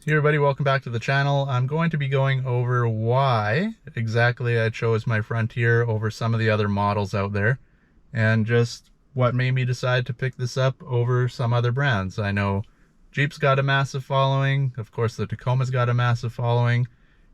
Hey everybody, welcome back to the channel. I'm going to be going over why exactly I chose my Frontier over some of the other models out there, and just what made me decide to pick this up over some other brands. I know Jeep's got a massive following, of course the Tacoma's got a massive following.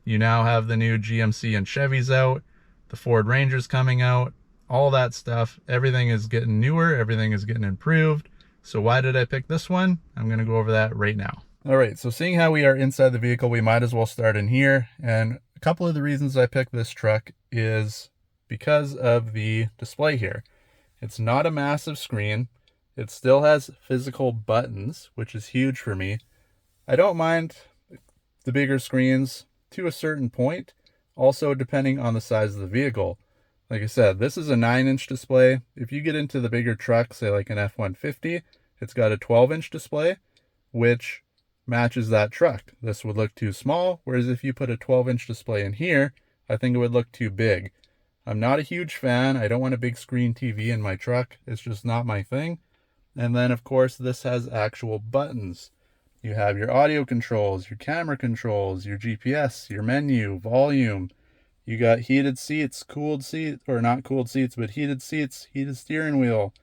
You now have the new GMC and Chevys out, the Ford Ranger's coming out, all that stuff. Everything is getting newer, everything is getting improved. So why did I pick this one? I'm going to go over that right now. All right, so seeing how we are inside the vehicle, we might as well start in here. And a couple of the reasons I picked this truck is because of the display here. It's not a massive screen. It still has physical buttons, which is huge for me. I don't mind the bigger screens to a certain point, also depending on the size of the vehicle. Like I said, this is a 9-inch display. If you get into the bigger truck, say like an F-150, it's got a 12-inch display, which matches that truck. This would look too small, whereas if you put a 12-inch display in here, I think it would look too big. I'm not a huge fan. I don't want a big screen TV in my truck. It's just not my thing. And then of course this has actual buttons. You have your audio controls, your camera controls, your GPS, your menu, volume. You got heated seats, cooled seats, or not cooled seats, but heated seats, heated steering wheel,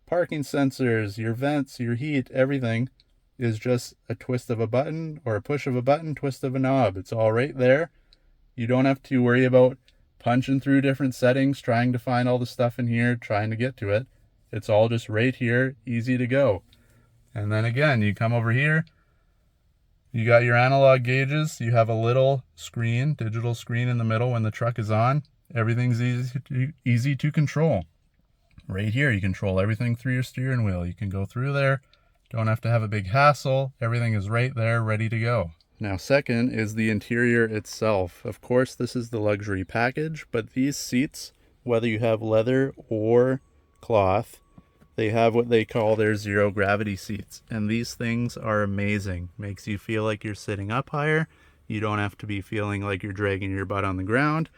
parking sensors, your vents, your heat, everything is just a twist of a button or a push of a button, twist of a knob. It's all right there. You don't have to worry about punching through different settings, trying to find all the stuff in here, trying to get to it. It's all just right here, easy to go. And then again, you come over here, you got your analog gauges. You have a little screen, digital screen in the middle when the truck is on. Everything's easy to control. Right here, you control everything through your steering wheel. You can go through there. Don't have to have a big hassle. Everything is right there, ready to go. Now, second is the interior itself. Of course, this is the luxury package, but these seats, whether you have leather or cloth, they have what they call their zero gravity seats. And these things are amazing. Makes you feel like you're sitting up higher. You don't have to be feeling like you're dragging your butt on the ground.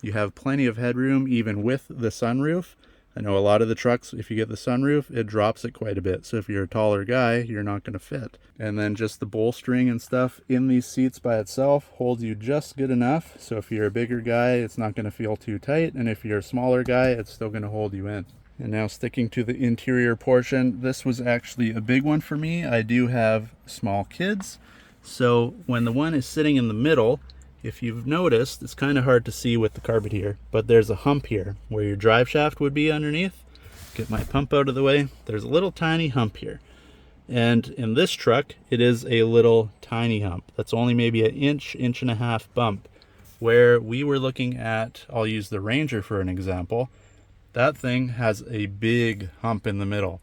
You have plenty of headroom, even with the sunroof. I know a lot of the trucks, if you get the sunroof, it drops it quite a bit. So if you're a taller guy, you're not going to fit. And then just the bolstering and stuff in these seats by itself holds you just good enough. So if you're a bigger guy, it's not going to feel too tight. And if you're a smaller guy, it's still going to hold you in. And now sticking to the interior portion, this was actually a big one for me. I do have small kids. So when the one is sitting in the middle, if you've noticed, it's kind of hard to see with the carpet here, but there's a hump here where your drive shaft would be underneath. Get my pump out of the way. There's a little tiny hump here. And in this truck, it is a little tiny hump. That's only maybe an inch, inch and a half bump. Where we were looking at, I'll use the Ranger for an example, that thing has a big hump in the middle.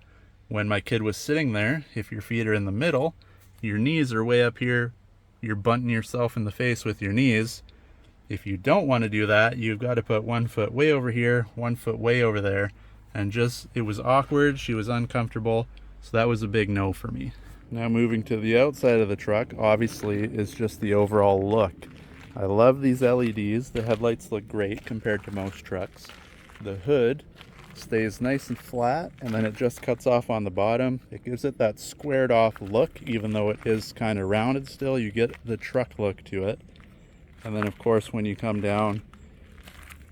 When my kid was sitting there, if your feet are in the middle, your knees are way up here, you're bunting yourself in the face with your knees. If you don't want to do that, you've got to put one foot way over here, one foot way over there, and just, it was awkward, she was uncomfortable, so that was a big no for me. Now moving to the outside of the truck, obviously, is just the overall look. I love these LEDs. The headlights look great compared to most trucks. The hood stays nice and flat, and then it just cuts off on the bottom. It gives it that squared off look, even though it is kind of rounded still. You get the truck look to it. And then of course when you come down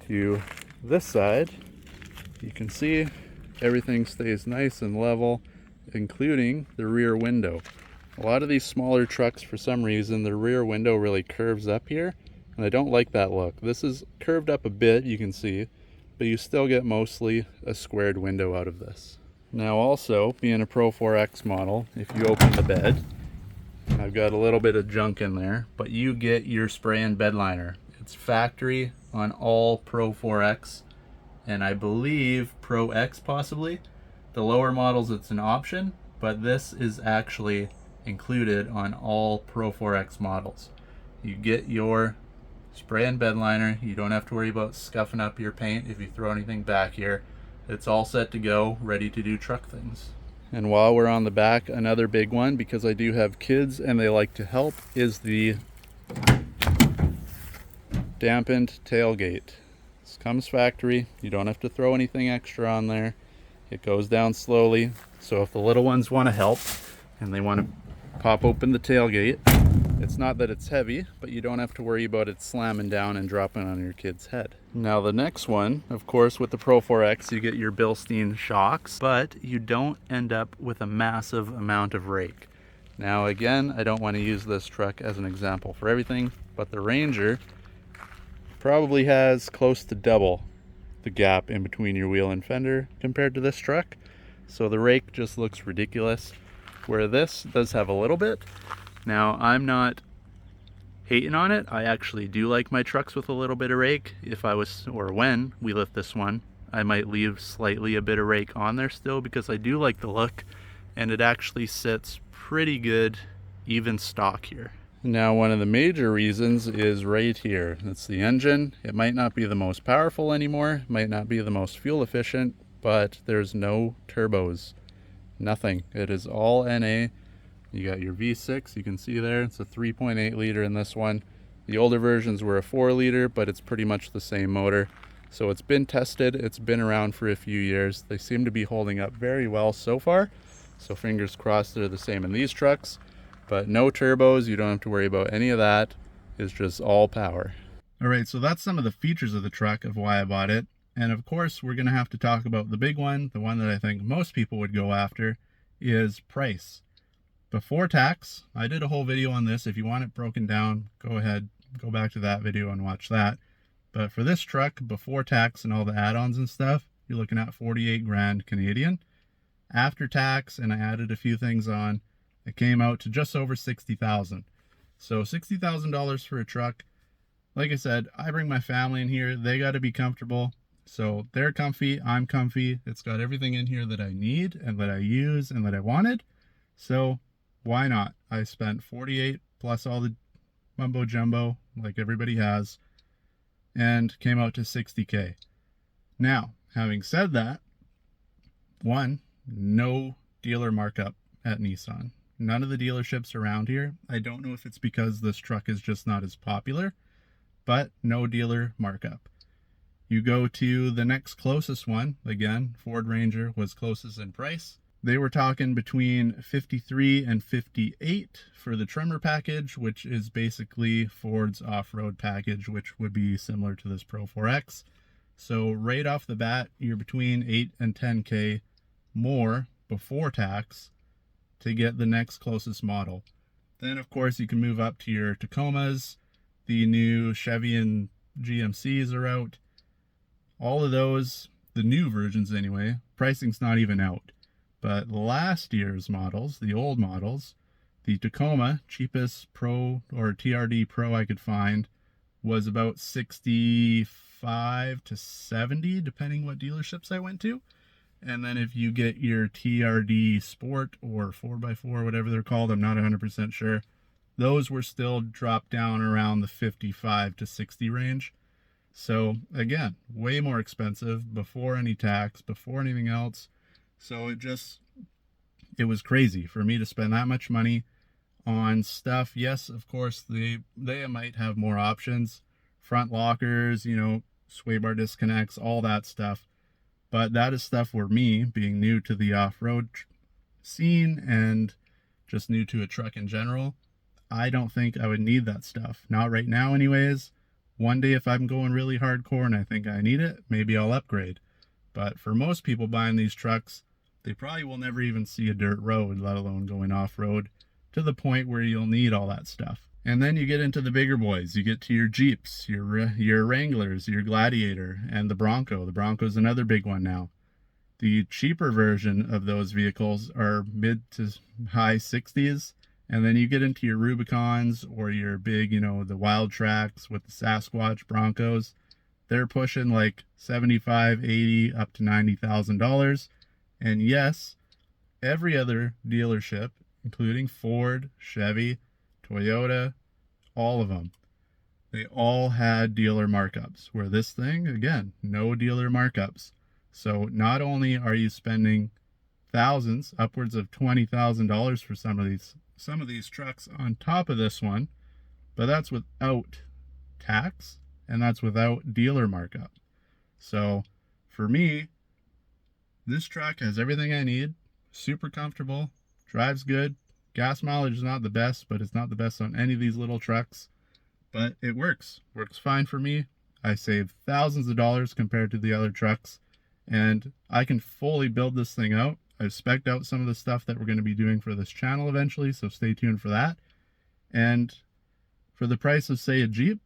to this side, you can see everything stays nice and level, including the rear window. A lot of these smaller trucks, for some reason, the rear window really curves up here, and I don't like that look. This is curved up a bit, you can see, but you still get mostly a squared window out of this. Now also, being a Pro-4X model, if you open the bed, I've got a little bit of junk in there, but you get your spray-in bed liner. It's factory on all Pro-4X, and I believe Pro-X possibly. The lower models it's an option, but this is actually included on all Pro-4X models. You get your spray and bed liner. You don't have to worry about scuffing up your paint if you throw anything back here. It's all set to go, ready to do truck things. And while we're on the back, another big one, because I do have kids and they like to help, is the dampened tailgate. This comes factory. You don't have to throw anything extra on there. It goes down slowly. So if the little ones want to help and they want to pop open the tailgate, It's not that it's heavy, but you don't have to worry about it slamming down and dropping on your kid's head. Now the next one, of course, with the PRO-4X, you get your Bilstein shocks, but you don't end up with a massive amount of rake. Now again, I don't want to use this truck as an example for everything, but the Ranger probably has close to double the gap in between your wheel and fender compared to this truck. So the rake just looks ridiculous, where this does have a little bit. Now I'm not hating on it. I actually do like my trucks with a little bit of rake. If I was, or when we lift this one, I might leave slightly a bit of rake on there still, because I do like the look, and it actually sits pretty good even stock here. Now one of the major reasons is right here. It's the engine. It might not be the most powerful anymore, might not be the most fuel efficient, but there's no turbos. Nothing. It is all NA. You got your V6, you can see there, it's a 3.8 liter in this one. The older versions were a 4 liter, but it's pretty much the same motor. So it's been tested, it's been around for a few years. They seem to be holding up very well so far. So fingers crossed they're the same in these trucks. But no turbos, you don't have to worry about any of that. It's just all power. All right, so that's some of the features of the truck, of why I bought it. And of course, we're gonna have to talk about the big one, the one that I think most people would go after, is price. Before tax, I did a whole video on this. If you want it broken down, go ahead, go back to that video and watch that. But for this truck, before tax and all the add-ons and stuff, you're looking at 48 grand Canadian. After tax, and I added a few things on, it came out to just over 60,000. So $60,000 for a truck. Like I said, I bring my family in here. They got to be comfortable. So they're comfy, I'm comfy. It's got everything in here that I need and that I use and that I wanted. So why not? I spent 48 plus all the mumbo jumbo like everybody has, and came out to 60K. Now, having said that, one, no dealer markup at Nissan. None of the dealerships around here. I don't know if it's because this truck is just not as popular, but no dealer markup. You go to the next closest one, again, Ford Ranger was closest in price. They were talking between 53 and 58 for the Tremor package, which is basically Ford's off-road package, which would be similar to this PRO-4X. So right off the bat, you're between 8 and 10K more before tax to get the next closest model. Then of course you can move up to your Tacomas. The new Chevy and GMCs are out. All of those, the new versions anyway, pricing's not even out. But last year's models, the old models, the Tacoma, cheapest Pro or TRD Pro I could find, was about 65 to 70, depending what dealerships I went to. And then if you get your TRD Sport or 4x4, whatever they're called, I'm not 100% sure, those were still dropped down around the 55 to 60 range. So again, way more expensive before any tax, before anything else. So it was crazy for me to spend that much money on stuff. Yes, of course, they might have more options, front lockers, you know, sway bar disconnects, all that stuff. But that is stuff where me, being new to the off-road scene and just new to a truck in general, I don't think I would need that stuff. Not right now anyways. One day if I'm going really hardcore and I think I need it, maybe I'll upgrade. But for most people buying these trucks, they probably will never even see a dirt road, let alone going off-road, to the point where you'll need all that stuff. And then you get into the bigger boys. You get to your Jeeps, your Wranglers, your Gladiator, and the Bronco. The Bronco's another big one now. The cheaper version of those vehicles are mid to high 60s. And then you get into your Rubicons or your big, you know, the Wild Tracks with the Sasquatch Broncos. They're pushing like 75, 80, up to $90,000. And yes, every other dealership, including Ford, Chevy, Toyota, all of them, they all had dealer markups, where this thing, again, no dealer markups. So not only are you spending thousands, upwards of $20,000 for some of these trucks on top of this one, but that's without tax and that's without dealer markup. So for me, this truck has everything I need, super comfortable, drives good, Gas mileage is not the best, but it's not the best on any of these little trucks. But it works fine for me. I save thousands of dollars compared to the other trucks, and I can fully build this thing out. I've spec'd out some of the stuff that we're going to be doing for this channel eventually, so stay tuned for that. And for the price of, say, a Jeep,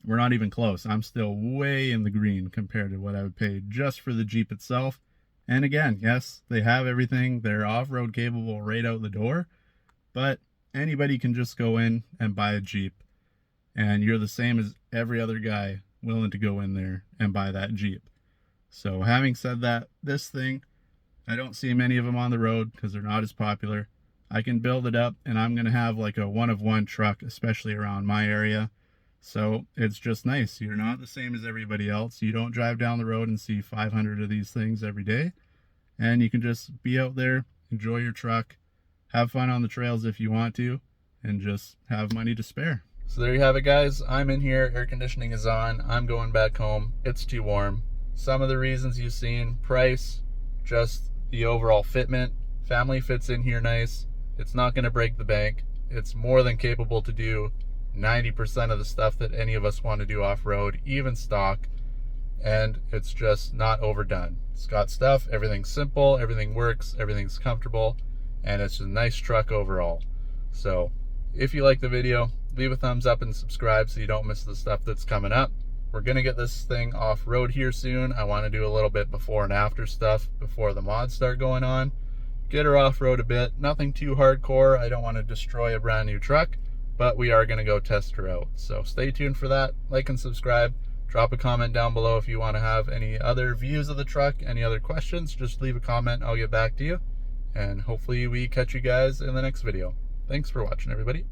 we're not even close. I'm still way in the green compared to what I would pay just for the Jeep itself. And again, yes, they have everything. They're off-road capable right out the door, but anybody can just go in and buy a Jeep, and you're the same as every other guy willing to go in there and buy that Jeep. So having said that, this thing, I don't see many of them on the road because they're not as popular. I can build it up, and I'm going to have like a one-of-one truck, especially around my area. So it's just nice. You're not the same as everybody else. You don't drive down the road and see 500 of these things every day. And you can just be out there, enjoy your truck, have fun on the trails if you want to, and just have money to spare. So there you have it, guys. I'm in here, air conditioning is on, I'm going back home, it's too warm. Some of the reasons you've seen: price, just the overall fitment. Family fits in here nice. It's not going to break the bank. It's more than capable to do 90% of the stuff that any of us want to do off-road, even stock, and it's just not overdone. It's got stuff, everything's simple, everything works, everything's comfortable, and it's a nice truck overall. So if you like the video, leave a thumbs up and subscribe so you don't miss the stuff that's coming up. We're gonna get this thing off-road here soon. I want to do a little bit before and after stuff before the mods start going on. Get her off-road a bit, nothing too hardcore. I don't want to destroy a brand new truck, but we are going to go test her out. So stay tuned for that. Like and subscribe. Drop a comment down below if you want to have any other views of the truck, any other questions. Just leave a comment, I'll get back to you. And hopefully we catch you guys in the next video. Thanks for watching, everybody.